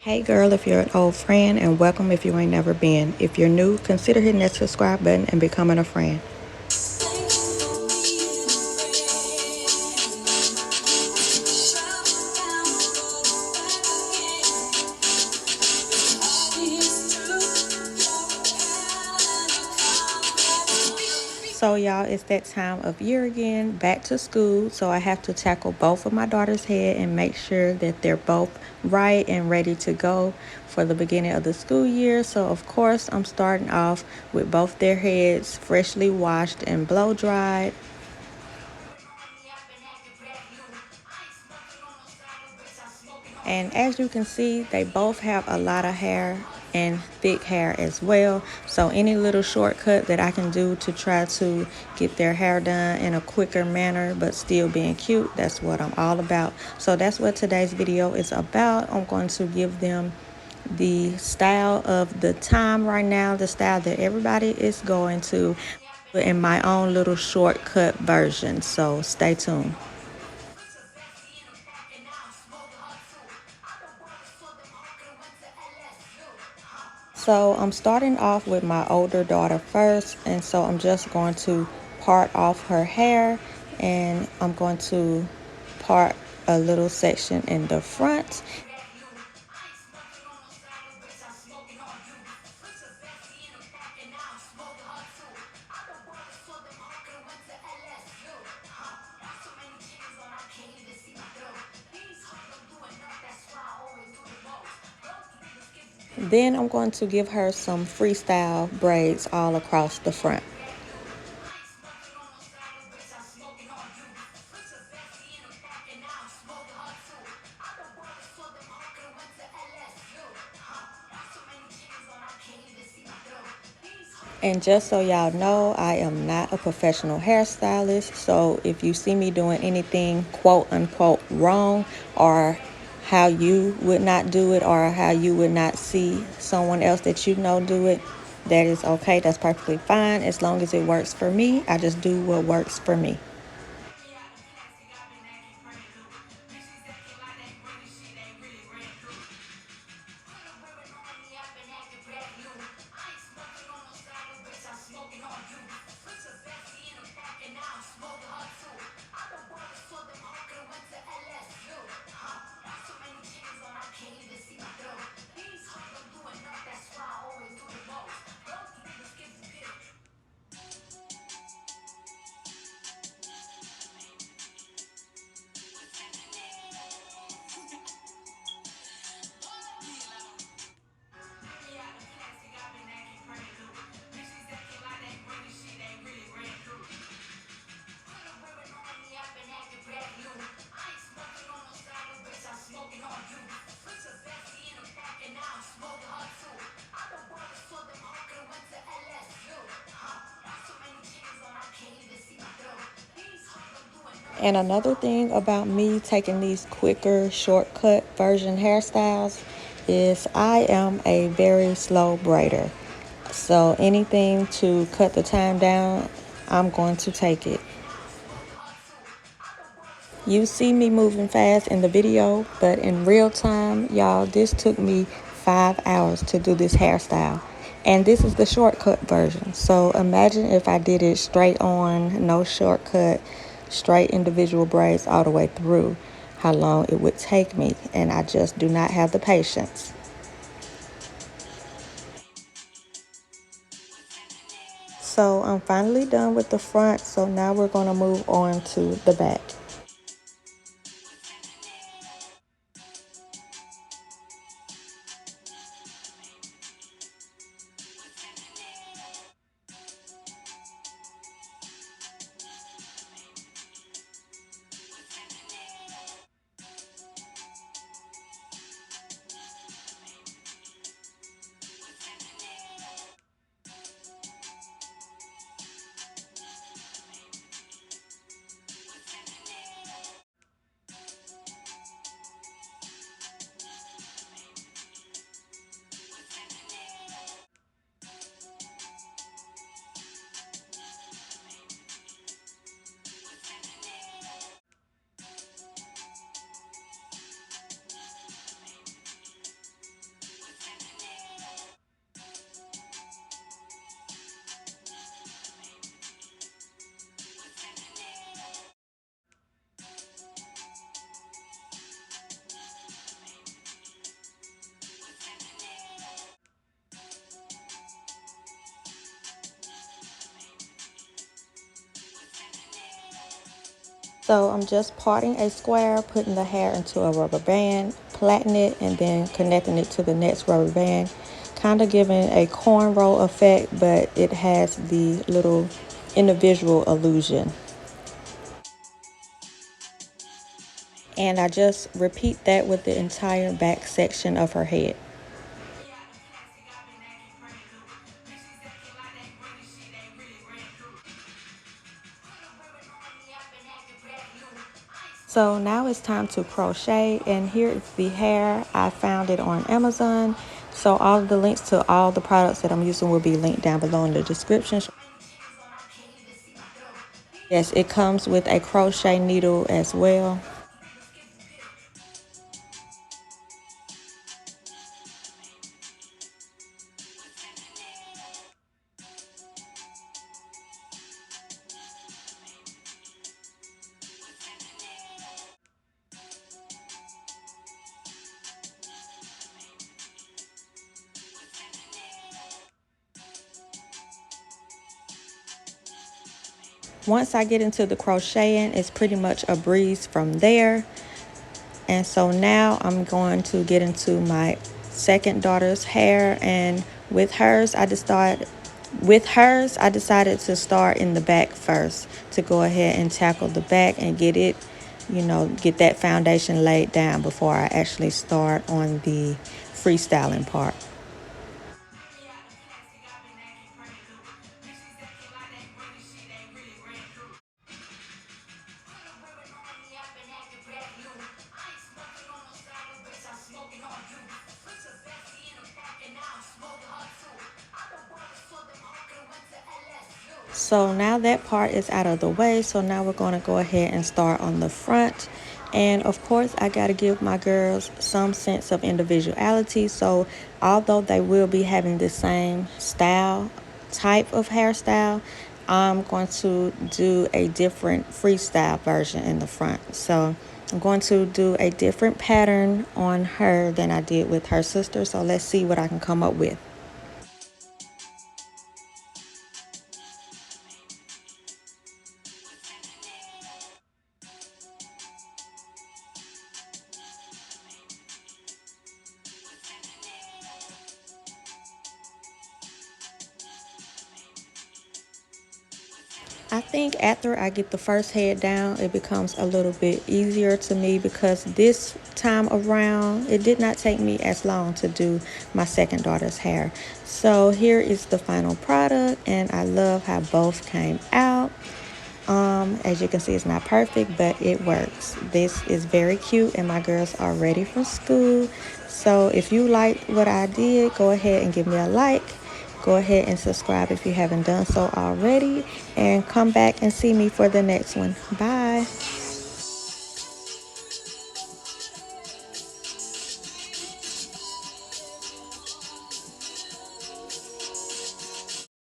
Hey girl, if you're an old friend, and welcome if you ain't never been. If you're new, consider hitting that subscribe button and becoming a friend. So y'all, it's that time of year again, back to school. So I have to tackle both of my daughter's head and make sure that they're both right and ready to go for the beginning of the school year. So of course, I'm starting off with both their heads freshly washed and blow dried. And as you can see, they both have a lot of hair and thick hair as well. So any little shortcut that I can do to try to get their hair done in a quicker manner but still being cute, that's what I'm all about. So that's what today's video is about. I'm going to give them the style of the time right now, the style that everybody is going to, in my own little shortcut version. So stay tuned. So I'm starting off with my older daughter first, and so I'm just going to part off her hair, and I'm going to part a little section in the front. Then I'm going to give her some freestyle braids all across the front. And just so y'all know, I am not a professional hairstylist. So if you see me doing anything quote unquote wrong, or how you would not do it, or how you would not see someone else that you know do it, that is okay. That's perfectly fine. As long as it works for me, I just do what works for me. And another thing about me taking these quicker shortcut version hairstyles is I am a very slow braider. So anything to cut the time down, I'm going to take it. You see me moving fast in the video, but in real time, y'all, this took me 5 hours to do this hairstyle. And this is the shortcut version. So imagine if I did it straight on, no shortcut, straight individual braids all the way through, how long it would take me. And I just do not have the patience. So I'm finally done with the front. So now we're going to move on to the back. So I'm just parting a square, putting the hair into a rubber band, plaiting it, and then connecting it to the next rubber band, kind of giving a cornrow effect, but it has the little individual illusion. And I just repeat that with the entire back section of her head. So now it's time to crochet, and here is the hair. I found it on Amazon. So all of the links to all the products that I'm using will be linked down below in the description. Yes, it comes with a crochet needle as well. Once I get into the crocheting, it's pretty much a breeze from there. And so now I'm going to get into my second daughter's hair, and with hers I decided to start in the back first, to go ahead and tackle the back and get it, get that foundation laid down before I actually start on the freestyling part. So now that part is out of the way, so now we're going to go ahead and start on the front. And of course, I got to give my girls some sense of individuality. So although they will be having the same style, type of hairstyle, I'm going to do a different freestyle version in the front. So I'm going to do a different pattern on her than I did with her sister. So let's see what I can come up with. I think after I get the first head down, it becomes a little bit easier to me, because this time around, it did not take me as long to do my second daughter's hair. So here is the final product, and I love how both came out. As you can see, it's not perfect, but it works. This is very cute, and my girls are ready for school. So if you liked what I did, go ahead and give me a like. Go ahead and subscribe if you haven't done so already, and come back and see me for the next one. Bye.